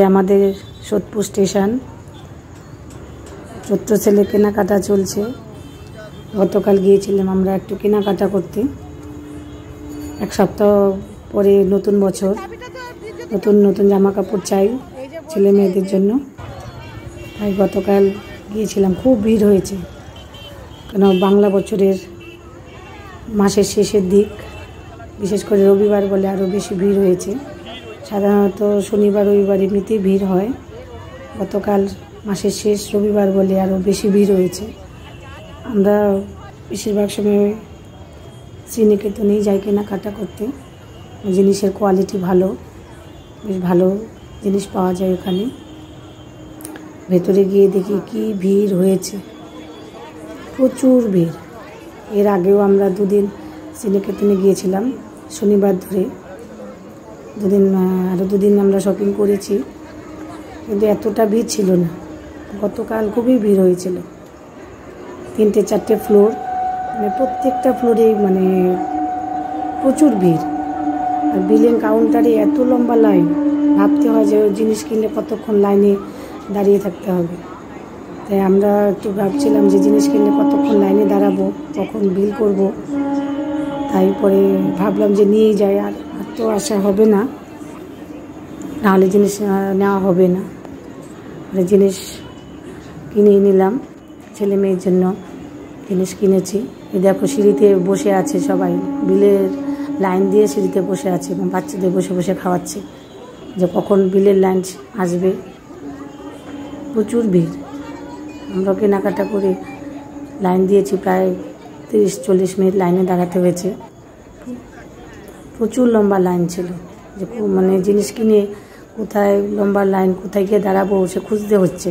আমাদের সোদপুর স্টেশন, ছোট্ট ছেলে কেনাকাটা চলছে। গতকাল গিয়েছিলাম আমরা একটু কেনাকাটা করতে। এক সপ্তাহ পরে নতুন বছর, নতুন নতুন জামা কাপড় চাই ছেলে মেয়েদের জন্য, তাই গতকাল গিয়েছিলাম। খুব ভিড় হয়েছে, কেন বাংলা বছরের মাসের শেষের দিক, বিশেষ করে রবিবার বলে আরও বেশি ভিড় হয়েছে। সাধারণত শনিবার রবিবার এমনিতেই ভিড় হয়, গতকাল মাসের শেষ রবিবার বলে আরও বেশি ভিড় হয়েছে। আমরা বেশিরভাগ সময় শ্রীনিকেতনেই যাই কেনাকাটা করতে। জিনিসের কোয়ালিটি ভালো, বেশ ভালো জিনিস পাওয়া যায় ওখানে। ভেতরে গিয়ে দেখি কি ভিড় হয়েছে, প্রচুর ভিড়। এর আগেও আমরা দুদিন শ্রীনিকেতনে গিয়েছিলাম শনিবার ধরে, আরও দুদিন আমরা শপিং করেছি, কিন্তু এতটা ভিড় ছিল না। গতকাল খুবই ভিড় হয়েছিল। 3-4টে ফ্লোর, মানে প্রত্যেকটা ফ্লোরেই মানে প্রচুর ভিড়। আর বিলিং কাউন্টারে এত লম্বা লাইন, ভাবতে হয় যে জিনিস কিনলে কতক্ষণ লাইনে দাঁড়িয়ে থাকতে হবে। তাই আমরা একটু ভাবছিলাম যে জিনিস কিনলে কতক্ষণ লাইনে দাঁড়াবো, কখন বিল করব। তাই পরে ভাবলাম যে নিয়েই যাই, আর তো আসা হবে না, নাহলে জিনিস নেওয়া হবে না। জিনিস কিনেই নিলাম, ছেলে মেয়ের জন্য জিনিস কিনেছি। এই দেখো সিঁড়িতে বসে আছে সবাই, বিলের লাইন দিয়ে সিঁড়িতে বসে আছে এবং বাচ্চাদের বসে বসে খাওয়াচ্ছে যে কখন বিলের লাইন আসবে। প্রচুর ভিড়। আমরা কেনাকাটা করে লাইন দিয়েছি, প্রায় 30-40 মিনিট লাইনে দাঁড়াতে হয়েছে। প্রচুর লম্বা লাইন ছিল, যে মানে জিনিস কিনে কোথায় লম্বা লাইন, কোথায় গিয়ে দাঁড়াবো সে খুঁজতে হচ্ছে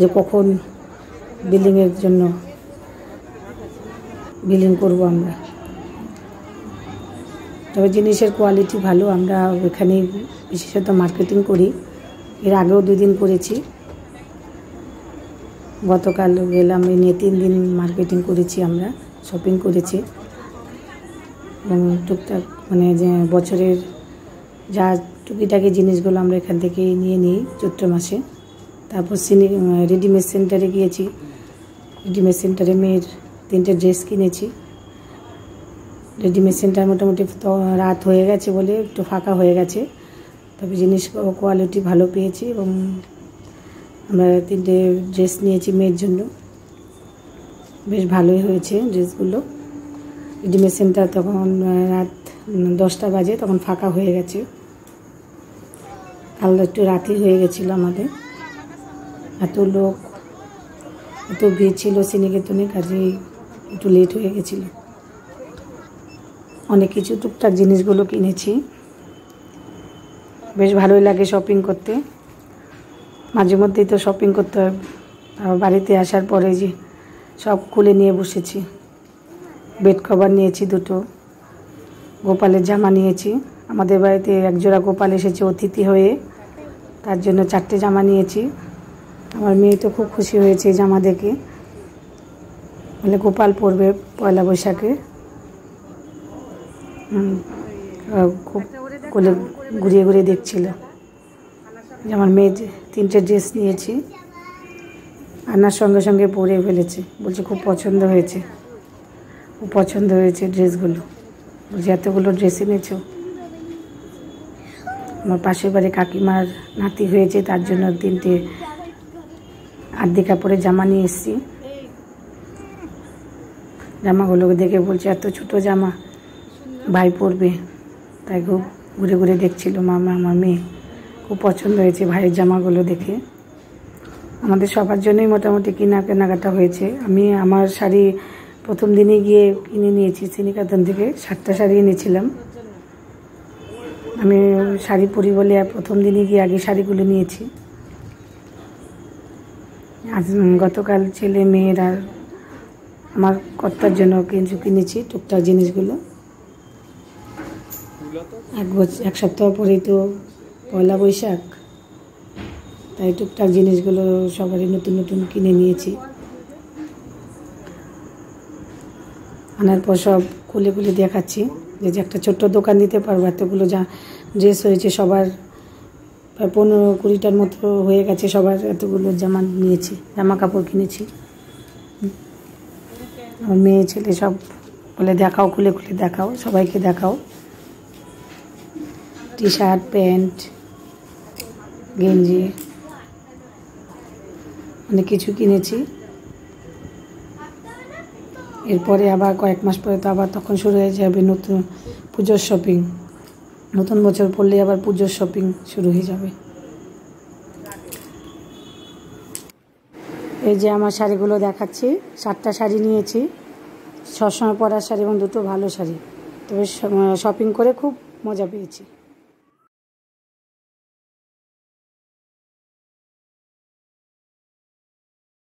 যে কখন বিলিংয়ের জন্য বিলিং করব আমরা। তবে জিনিসের কোয়ালিটি ভালো। আমরা এখানে বিশেষত মার্কেটিং করি, এর আগেও 2 দিন করেছি। গতকাল গেলাম, এই নিয়ে 3 দিন মার্কেটিং করেছি, আমরা শপিং করেছি। এবং টুকটাক মানে যে বছরের যা টুকিটাকি জিনিসগুলো আমরা এখান থেকে নিয়ে নিই চৈত্র মাসে। তারপর রেডিমেড সেন্টারে গিয়েছি। রেডিমেড সেন্টারে মেয়ের 3টে ড্রেস কিনেছি। রেডিমেড সেন্টার মোটামুটি রাত হয়ে গেছে বলে একটু ফাঁকা হয়ে গেছে, তবে জিনিস কোয়ালিটি ভালো পেয়েছি। এবং আমরা 3টে ড্রেস নিয়েছি মেয়ের জন্য, বেশ ভালোই হয়েছে ড্রেসগুলো। রেডিমেড সেন্টার তখন রাত 10টা বাজে, তখন ফাঁকা হয়ে গেছে। কাল একটু রাতই হয়ে গেছিলো আমাদের, এত লোক, এত ভিড় ছিল শ্রীনিকেতনে, কাজেই একটু লেট হয়ে গেছিলো। অনেক কিছু টুকটাক জিনিসগুলো কিনেছি। বেশ ভালোই লাগে শপিং করতে, মাঝে মধ্যেই তো শপিং করতে হয়। বাড়িতে আসার পরে যে সব খুলে নিয়ে বসেছি। বেড কভার নিয়েছি 2টো, গোপালের জামা নিয়েছি। আমাদের বাড়িতে একজোড়া গোপাল এসেছে অতিথি হয়ে, তার জন্য 4টে জামা নিয়েছি। আমার মেয়ে তো খুব খুশি হয়েছে জামা দেখে, বলে গোপাল পরবে পয়লা বৈশাখে। খুব কোলে ঘুরিয়ে ঘুরিয়ে দেখছিল। আমার মেয়ের 3টে ড্রেস নিয়েছি, আনার সঙ্গে সঙ্গে পরে ফেলেছে, বলছে খুব পছন্দ হয়েছে, খুব পছন্দ হয়েছে ড্রেসগুলো। বলছে এতগুলো ড্রেস এনেছো। আমার পাশের বাড়ি কাকিমার নাতি হয়েছে, তার জন্য 3টে আর্ধি কাপড়ের জামা নিয়ে এসেছি। জামাগুলোকে দেখে বলছে এত ছোটো জামা ভাই পরবে, তাই খুব ঘুরে ঘুরে দেখছিল মামা। আমার মেয়ে খুব পছন্দ হয়েছে ভাইয়ের জামাগুলো দেখে। আমাদের সবার জন্যই মোটামুটি কেনাকাটা হয়েছে। আমি আমার শাড়ি প্রথম দিনে গিয়ে কিনে নিয়েছি শ্রীনিকেতন থেকে, 7টা শাড়ি এনেছিলাম। আমি শাড়ি পরি বলে প্রথম দিনে গিয়ে আগে শাড়িগুলো নিয়েছি। আজ গতকাল ছেলে মেয়ের আর আমার কর্তার জন্য কিনেছি টুকটাক জিনিসগুলো। এক সপ্তাহ পরেই তো পয়লা বৈশাখ, তাই টুকটাক জিনিসগুলো সবারই নতুন নতুন কিনে নিয়েছি। আনার পর সব খুলে খুলে দেখাচ্ছি যে একটা ছোট্ট দোকান দিতে পারবো। এতগুলো যা ড্রেস হয়েছে সবার, প্রায় 15-20টার মতো হয়ে গেছে। সবার এতগুলো জামা কাপড় কিনেছি। আমার মেয়ে ছেলে সব বলে দেখাও, খুলে খুলে দেখাও, সবাইকে দেখাও। টি শার্ট, প্যান্ট, গেঞ্জি, অনেক কিছু কিনেছি। এরপরে আবার কয়েক মাস পরে তো আবার তখন শুরু হয়ে যাবে নতুন পুজোর শপিং। নতুন বছর পড়লে আবার পুজোর শপিং শুরু হয়ে যাবে। এই যে আমার শাড়িগুলো দেখাচ্ছি। 7টা শাড়ি নিয়েছি, সবসময় পরার শাড়ি এবং 2টো ভালো শাড়ি। তবে শপিং করে খুব মজা পেয়েছি।